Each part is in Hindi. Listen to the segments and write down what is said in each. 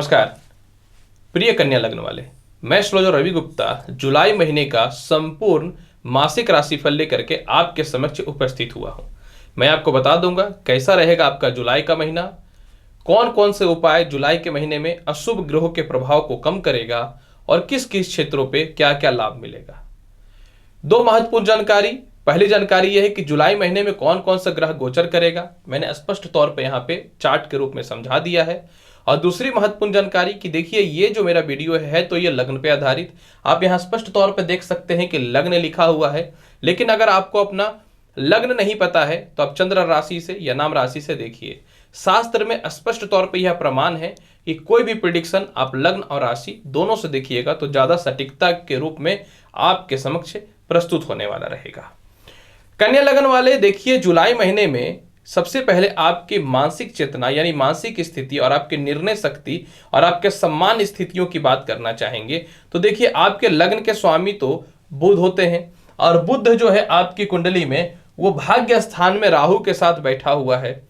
नमस्कार प्रिय कन्या लग्न वाले, मैं एस्ट्रोलॉजर रवि गुप्ता जुलाई महीने का संपूर्ण मासिक राशिफल लेकर के आपके समक्ष उपस्थित हुआ हूं। मैं आपको बता दूंगा कैसा रहेगा आपका जुलाई का महीना, कौन कौन से उपाय जुलाई के महीने में अशुभ ग्रहों के प्रभाव को कम करेगा और किस किस क्षेत्रों पे क्या क्या लाभ मिलेगा। दो महत्वपूर्ण जानकारी। पहली जानकारी यह है कि जुलाई महीने में कौन कौन सा ग्रह गोचर करेगा, मैंने स्पष्ट तौर पे यहाँ पे चार्ट के रूप में समझा दिया है। और दूसरी महत्वपूर्ण जानकारी कि देखिए ये जो मेरा वीडियो है तो ये लग्न पे आधारित, आप यहाँ स्पष्ट तौर पे देख सकते हैं कि लग्न लिखा हुआ है, लेकिन अगर आपको अपना लग्न नहीं पता है तो आप चंद्र राशि से या नाम राशि से देखिए। शास्त्र में स्पष्ट तौर पे यह प्रमाण है कि कोई भी प्रिडिक्शन आप लग्न और राशि दोनों से देखिएगा तो ज्यादा सटीकता के रूप में आपके समक्ष प्रस्तुत होने वाला रहेगा। कन्या लगन वाले देखिए, जुलाई महीने में सबसे पहले आपकी मानसिक चेतना यानी मानसिक स्थिति और आपके निर्णय शक्ति और आपके सम्मान स्थितियों की बात करना चाहेंगे तो देखिए आपके लग्न के स्वामी तो बुध होते हैं और बुध जो है आपकी कुंडली में वो भाग्य स्थान में राहु के साथ बैठा हुआ है।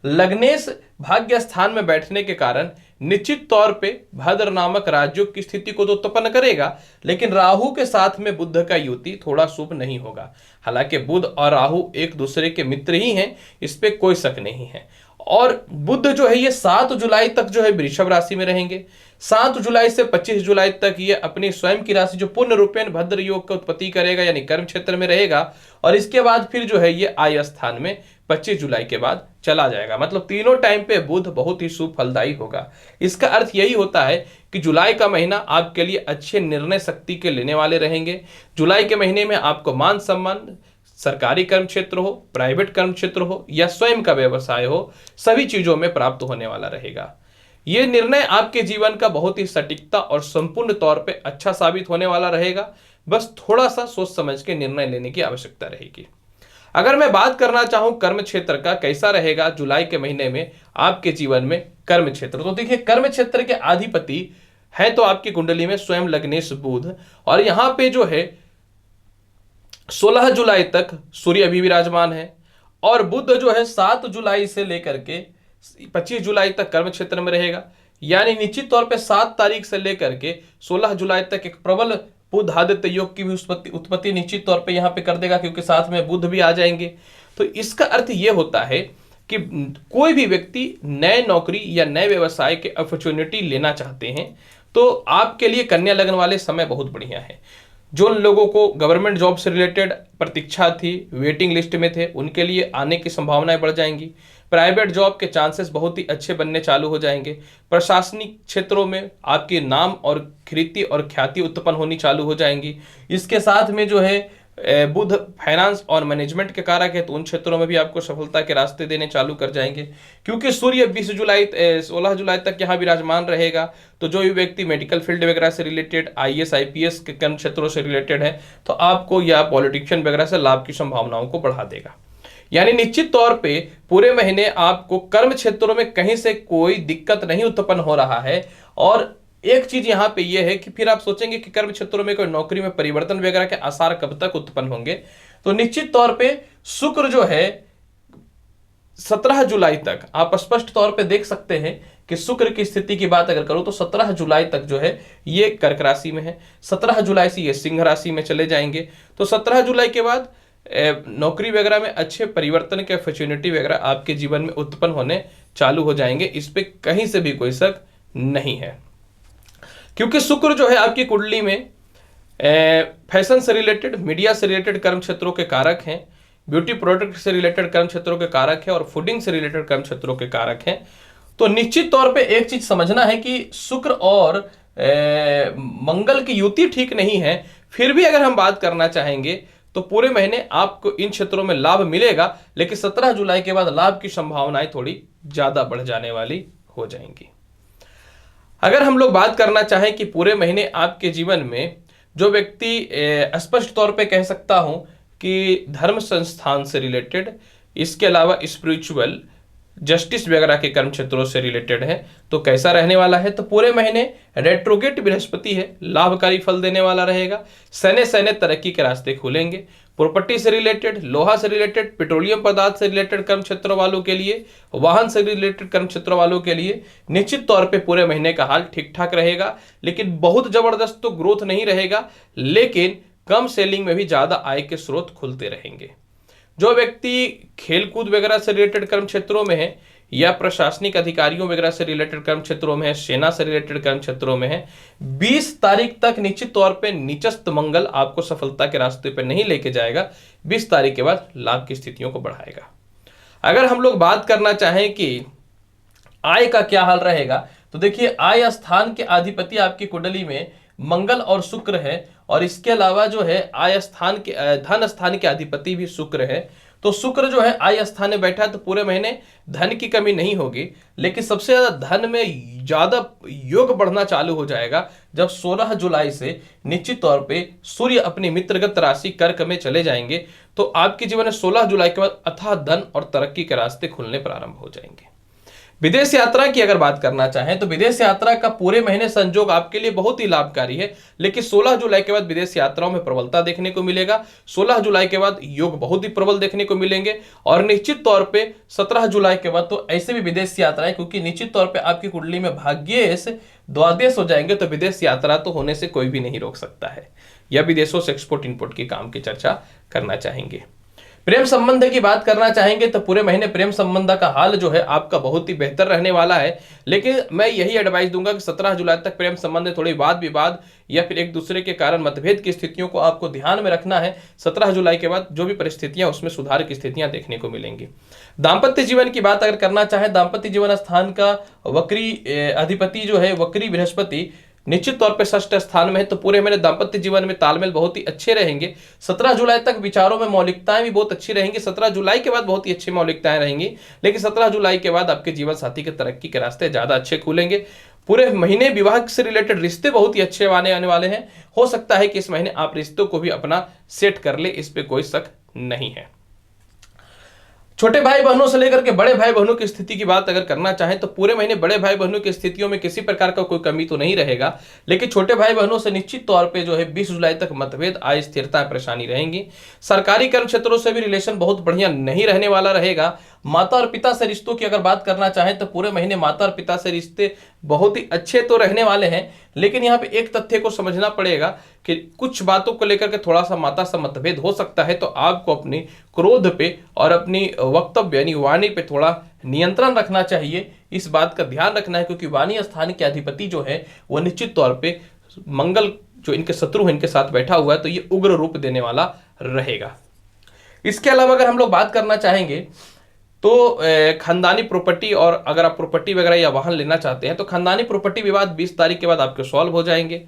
लग्नेश भाग्य स्थान में बैठने के कारण निश्चित तौर पे भद्र नामक राज्यों की स्थिति को तो उत्पन्न करेगा, लेकिन राहु के साथ में बुध का युति थोड़ा शुभ नहीं होगा। हालांकि बुध और राहु एक दूसरे के मित्र ही हैं, इस पे कोई शक नहीं है। और बुध जो है ये 7 जुलाई तक जो है वृषभ राशि में रहेंगे। 7 जुलाई से 25 जुलाई तक ये अपनी स्वयं की राशि जो पूर्ण रूपेण भद्र योग का उत्पत्ति करेगा यानी कर्म क्षेत्र में रहेगा, और इसके बाद फिर जो है ये आय स्थान में 25 जुलाई के बाद चला जाएगा। मतलब तीनों टाइम पे बुध बहुत ही शुभ फलदायी होगा। इसका अर्थ यही होता है कि जुलाई का महीना आपके लिए अच्छे निर्णय शक्ति के लेने वाले रहेंगे। जुलाई के महीने में आपको मान सम्मान, सरकारी कर्म क्षेत्र हो, प्राइवेट कर्म क्षेत्र हो या स्वयं का व्यवसाय हो, सभी चीजों में प्राप्त होने वाला रहेगा। यह निर्णय आपके जीवन का बहुत ही सटीकता और संपूर्ण तौर पे अच्छा साबित होने वाला रहेगा। बस थोड़ा सा सोच समझ के निर्णय लेने की आवश्यकता रहेगी। अगर मैं बात करना चाहूं कर्म क्षेत्र का कैसा रहेगा जुलाई के महीने में आपके जीवन में कर्म क्षेत्र, तो देखिए कर्म क्षेत्र के अधिपति है तो आपकी कुंडली में स्वयं लग्नेश बुध, और यहां पे जो है 16 जुलाई तक सूर्य अभी विराजमान है और बुध जो है 7 जुलाई से लेकर के 25 जुलाई तक कर्म क्षेत्र में रहेगा। यानी निश्चित तौर पे 7 तारीख से लेकर के 16 जुलाई तक एक प्रबल बुध आदित्य योग की भी उत्पत्ति निश्चित तौर पे यहां पे कर देगा, क्योंकि साथ में बुध भी आ जाएंगे। तो इसका अर्थ यह होता है कि कोई भी व्यक्ति नए नौकरी या नए व्यवसाय के अपॉर्चुनिटी लेना चाहते हैं तो आपके लिए कन्या लगन वाले समय बहुत बढ़िया है। जो लोगों को गवर्नमेंट जॉब से रिलेटेड प्रतीक्षा थी, वेटिंग लिस्ट में थे, उनके लिए आने की संभावनाएं बढ़ जाएंगी। प्राइवेट जॉब के चांसेस बहुत ही अच्छे बनने चालू हो जाएंगे। प्रशासनिक क्षेत्रों में आपके नाम और कीर्ति और ख्याति उत्पन्न होनी चालू हो जाएंगी। इसके साथ में जो है बुध फाइनेंस और मैनेजमेंट के कारक है, तो उन क्षेत्रों में भी आपको सफलता के रास्ते देने चालू कर जाएंगे। क्योंकि सूर्य 16 जुलाई तक यहाँ विराजमान रहेगा, तो जो भी व्यक्ति मेडिकल फील्ड वगैरह से रिलेटेड, IAS IPS के कर्म क्षेत्रों से रिलेटेड है तो आपको या पॉलिटिशियन वगैरह से लाभ की संभावनाओं को बढ़ा देगा। यानी निश्चित तौर पे पूरे महीने आपको कर्म क्षेत्रों में कहीं से कोई दिक्कत नहीं उत्पन्न हो रहा है। और एक चीज यहां पे यह है कि फिर आप सोचेंगे कि कर्म क्षेत्रों में कोई नौकरी में परिवर्तन वगैरह के आसार कब तक उत्पन्न होंगे, तो निश्चित तौर पे शुक्र जो है 17 जुलाई तक आप स्पष्ट तौर पे देख सकते हैं कि शुक्र की स्थिति की बात अगर करूं तो 17 जुलाई तक जो है ये कर्क राशि में है। 17 जुलाई से ये सिंह राशि में चले जाएंगे। तो 17 जुलाई के बाद नौकरी वगैरह में अच्छे परिवर्तन के अपॉर्चुनिटी वगैरह आपके जीवन में उत्पन्न होने चालू हो जाएंगे। इस पे कहीं से भी कोई शक नहीं है, क्योंकि शुक्र जो है आपकी कुंडली में फैशन से रिलेटेड, मीडिया से रिलेटेड कर्म क्षेत्रों के कारक हैं, ब्यूटी प्रोडक्ट से रिलेटेड कर्म क्षेत्रों के कारक है और फूडिंग से रिलेटेड कर्म क्षेत्रों के कारक हैं। तो निश्चित तौर पे एक चीज समझना है कि शुक्र और मंगल की युति ठीक नहीं है। फिर भी अगर हम बात करना चाहेंगे तो पूरे महीने आपको इन क्षेत्रों में लाभ मिलेगा, लेकिन 17 जुलाई के बाद लाभ की संभावनाएं थोड़ी ज्यादा बढ़ जाने वाली हो जाएंगी। अगर हम लोग बात करना चाहें कि पूरे महीने आपके जीवन में जो व्यक्ति स्पष्ट तौर पे कह सकता हूं कि धर्म संस्थान से रिलेटेड, इसके अलावा स्पिरिचुअल जस्टिस वगैरह के कर्म क्षेत्रों से रिलेटेड है, तो कैसा रहने वाला है, तो पूरे महीने रेट्रोगेट बृहस्पति है, लाभकारी फल देने वाला रहेगा। सैन्य तरक्की के रास्ते खुलेंगे। प्रॉपर्टी से रिलेटेड, लोहा से रिलेटेड, पेट्रोलियम पदार्थ से रिलेटेड कर्म क्षेत्रों वालों के लिए, वाहन से रिलेटेड कर्म क्षेत्रों वालों के लिए निश्चित तौर पे पूरे महीने का हाल ठीक ठाक रहेगा, लेकिन बहुत जबरदस्त तो ग्रोथ नहीं रहेगा, लेकिन कम सेलिंग में भी ज्यादा आय के स्रोत खुलते रहेंगे। जो व्यक्ति खेलकूद वगैरह से रिलेटेड कर्म क्षेत्रों में है या प्रशासनिक अधिकारियों वगैरह से रिलेटेड कर्म क्षेत्रों में है, सेना से रिलेटेड कर्म क्षेत्रों में है, 20 तारीख तक निश्चित तौर पे नीचस्थ मंगल आपको सफलता के रास्ते पे नहीं लेके जाएगा, 20 तारीख के बाद लाभ की स्थितियों को बढ़ाएगा। अगर हम लोग बात करना चाहें कि आय का क्या हाल रहेगा, तो देखिए आय स्थान के अधिपति आपकी कुंडली में मंगल और शुक्र है, और इसके अलावा जो है आय स्थान के धन स्थान के अधिपति भी शुक्र है। तो शुक्र जो है आय स्थान में बैठा है, तो पूरे महीने धन की कमी नहीं होगी, लेकिन सबसे ज्यादा धन में ज्यादा योग बढ़ना चालू हो जाएगा जब 16 जुलाई से निश्चित तौर पे सूर्य अपनी मित्रगत राशि कर्क में चले जाएंगे। तो आपके जीवन में 16 जुलाई के बाद अथाह धन और तरक्की के रास्ते खुलने प्रारंभ हो जाएंगे। विदेश यात्रा की अगर बात करना चाहें तो विदेश यात्रा का पूरे महीने संजोग आपके लिए बहुत ही लाभकारी है, लेकिन 16 जुलाई के बाद विदेश यात्राओं में प्रबलता देखने को मिलेगा। 16 जुलाई के बाद योग बहुत ही प्रबल देखने को मिलेंगे, और निश्चित तौर पे 17 जुलाई के बाद तो ऐसे भी विदेश यात्राएं, क्योंकि निश्चित तौर पे आपकी कुंडली में भाग्येश द्वादश हो जाएंगे, तो विदेश यात्रा तो होने से कोई भी नहीं रोक सकता है, या विदेशों से एक्सपोर्ट इंपोर्ट के काम की चर्चा करना चाहेंगे। प्रेम संबंध की बात करना चाहेंगे तो पूरे महीने प्रेम संबंध का हाल जो है आपका बहुत ही बेहतर रहने वाला है, लेकिन मैं यही एडवाइस दूंगा कि 17 जुलाई तक प्रेम संबंध थोड़ी वाद विवाद या फिर एक दूसरे के कारण मतभेद की स्थितियों को आपको ध्यान में रखना है। 17 जुलाई के बाद जो भी परिस्थितियां उसमें सुधार की स्थितियां देखने को मिलेंगी। दाम्पत्य जीवन की बात अगर करना चाहे, दाम्पत्य जीवन स्थान का वक्री अधिपति जो है वक्री बृहस्पति निश्चित तौर पे षष्ठ स्थान में है, तो पूरे महीने दाम्पत्य जीवन में तालमेल बहुत ही अच्छे रहेंगे। 17 जुलाई तक विचारों में मौलिकताएं भी बहुत अच्छी रहेंगी, 17 जुलाई के बाद बहुत ही अच्छी मौलिकताएं रहेंगी, लेकिन 17 जुलाई के बाद आपके जीवन साथी के तरक्की के रास्ते ज्यादा अच्छे खुलेंगे। पूरे महीने विवाह से रिलेटेड रिश्ते बहुत ही अच्छे आने वाले हैं। हो सकता है कि इस महीने आप रिश्तों को भी अपना सेट कर ले, इस पे कोई शक नहीं है। छोटे भाई बहनों से लेकर के बड़े भाई बहनों की स्थिति की बात अगर करना चाहें तो पूरे महीने बड़े भाई बहनों की स्थितियों में किसी प्रकार का कोई कमी तो नहीं रहेगा, लेकिन छोटे भाई बहनों से निश्चित तौर पे जो है 20 जुलाई तक मतभेद, अस्थिरता, परेशानी रहेंगी। सरकारी कर्म क्षेत्रों से भी रिलेशन बहुत बढ़िया नहीं रहने वाला रहेगा। माता और पिता से रिश्तों की अगर बात करना चाहें तो पूरे महीने माता और पिता से रिश्ते बहुत ही अच्छे तो रहने वाले हैं, लेकिन यहाँ पे एक तथ्य को समझना पड़ेगा कि कुछ बातों को लेकर के थोड़ा सा माता से मतभेद हो सकता है, तो आपको अपनी क्रोध पे और अपनी वक्तव्य यानी वाणी पे थोड़ा नियंत्रण रखना चाहिए। इस बात का ध्यान रखना है, क्योंकि वाणी स्थान के अधिपति जो है वो निश्चित तौर पे मंगल जो इनके शत्रु है इनके साथ बैठा हुआ है, तो ये उग्र रूप देने वाला रहेगा। इसके अलावा अगर हम लोग बात करना चाहेंगे तो खानदानी प्रॉपर्टी, और अगर आप प्रॉपर्टी वगैरह या वाहन लेना चाहते हैं तो खानदानी प्रॉपर्टी विवाद 20 तारीख के बाद आपके सॉल्व हो जाएंगे।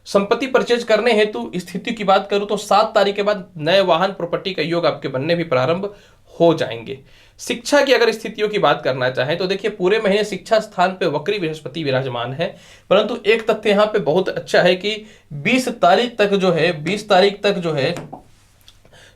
संपत्ति परचेज करने हेतु स्थिति की बात करूं तो 7 तारीख के बाद नए वाहन प्रॉपर्टी का योग आपके बनने भी प्रारंभ हो जाएंगे। शिक्षा की अगर स्थितियों की बात करना चाहें तो देखिए पूरे महीने शिक्षा स्थान पे वक्री बृहस्पति विराजमान है, परंतु एक तथ्य यहाँ पे बहुत अच्छा है कि 20 तारीख तक जो है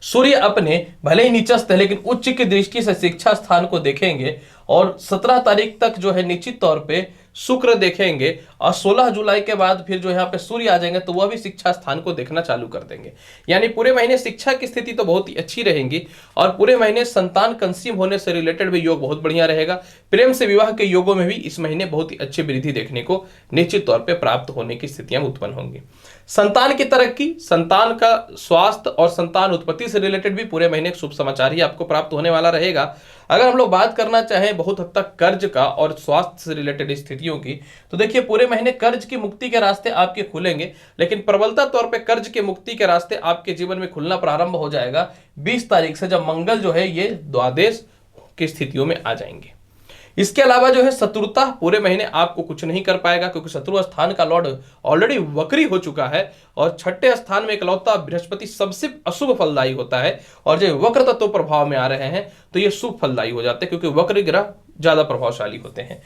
सूर्य अपने भले ही नीचस्थ है लेकिन उच्च की दृष्टि से शिक्षा स्थान को देखेंगे, और 17 तारीख तक जो है निश्चित तौर पे शुक्र देखेंगे, और 16 जुलाई के बाद फिर जो यहाँ पे सूर्य आ जाएंगे तो वह भी शिक्षा स्थान को देखना चालू कर देंगे। यानी पूरे महीने शिक्षा की स्थिति तो बहुत ही अच्छी रहेगी, और पूरे महीने संतान कंसीव होने से रिलेटेड भी योग बहुत बढ़िया रहेगा। प्रेम से विवाह के योगों में भी इस महीने बहुत ही अच्छी वृद्धि देखने को निश्चित तौर पर प्राप्त होने की स्थितियां उत्पन्न होंगी। संतान की तरक्की, संतान का स्वास्थ्य और संतान उत्पत्ति से रिलेटेड भी पूरे महीने शुभ समाचार ही आपको प्राप्त होने वाला रहेगा। अगर हम लोग बात करना चाहें बहुत हद तक कर्ज का और स्वास्थ्य से रिलेटेड स्थितियों की, तो देखिए पूरे महीने कर्ज की मुक्ति के रास्ते आपके खुलेंगे, लेकिन प्रबलता तौर पे कर्ज के मुक्ति के रास्ते आपके जीवन में खुलना प्रारंभ हो जाएगा 20 तारीख से, जब मंगल जो है ये द्वादश की स्थितियों में आ जाएंगे। इसके अलावा जो है शत्रुता पूरे महीने आपको कुछ नहीं कर पाएगा, क्योंकि शत्रु स्थान का लॉर्ड ऑलरेडी वक्री हो चुका है, और छठे स्थान में इकलौता बृहस्पति सबसे अशुभ फलदायी होता है, और जब वक्र तत्व प्रभाव में आ रहे हैं तो ये शुभ फलदायी हो जाते हैं, क्योंकि वक्र ग्रह ज्यादा प्रभावशाली होते हैं।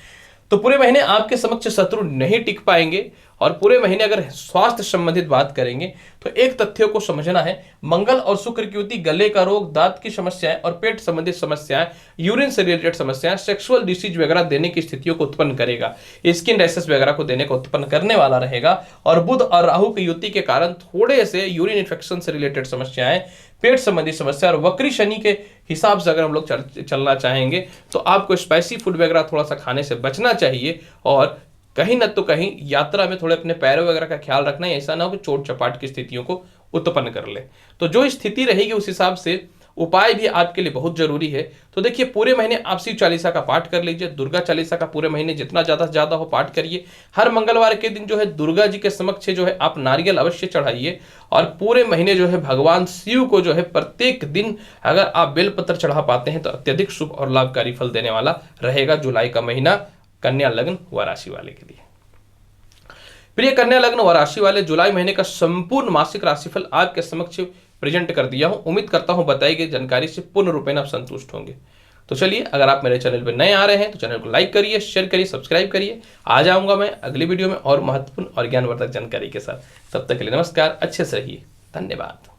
तो पूरे महीने आपके समक्ष शत्रु नहीं टिक पाएंगे, और पूरे महीने अगर स्वास्थ्य संबंधित बात करेंगे तो एक तथ्यों को समझना है, मंगल और शुक्र की युति गले का रोग, दांत की समस्याएं और पेट संबंधित समस्याएं, यूरिन से रिलेटेड समस्याएं, सेक्सुअल डिसीज वगैरह देने की स्थितियों को उत्पन्न करेगा, स्किन रैशेस वगैरह को देने को उत्पन्न करने वाला रहेगा। और बुध और राहु की युति के कारण थोड़े से यूरिन इन्फेक्शन से रिलेटेड समस्याएं, पेट संबंधी समस्या और वक्री शनि के हिसाब से अगर हम लोग चलना चाहेंगे तो आपको स्पाइसी फूड वगैरह थोड़ा सा खाने से बचना चाहिए और कहीं न तो कहीं यात्रा में थोड़े अपने पैरों वगैरह का ख्याल रखना है, ऐसा ना हो कि चोट चपाट की स्थितियों को उत्पन्न कर ले। तो जो स्थिति रहेगी उस हिसाब से उपाय भी आपके लिए बहुत जरूरी है। तो देखिए पूरे महीने आप शिव चालीसा का पाठ कर लीजिए, दुर्गा चालीसा का पूरे महीने जितना ज्यादा से ज्यादा हो पाठ करिए। हर मंगलवार के दिन जो है दुर्गा जी के समक्ष जो है आप नारियल अवश्य चढ़ाइए और पूरे महीने जो है भगवान शिव को जो है प्रत्येक दिन अगर आप बेलपत्र चढ़ा पाते हैं तो अत्यधिक शुभ और लाभकारी फल देने वाला रहेगा जुलाई का महीना कन्या लग्न व राशि वाले के लिए। प्रिय कन्या लग्न व राशि वाले, जुलाई महीने का संपूर्ण मासिक राशिफल आपके समक्ष प्रेजेंट कर दिया हूं। उम्मीद करता हूं बताई गई जानकारी से पूर्ण रूपेण आप संतुष्ट होंगे। तो चलिए, अगर आप मेरे चैनल पर नए आ रहे हैं तो चैनल को लाइक करिए, शेयर करिए, सब्सक्राइब करिए। आ जाऊंगा मैं अगली वीडियो में और महत्वपूर्ण और ज्ञानवर्धक जानकारी के साथ। तब तक के लिए नमस्कार, अच्छे से रहिए, धन्यवाद।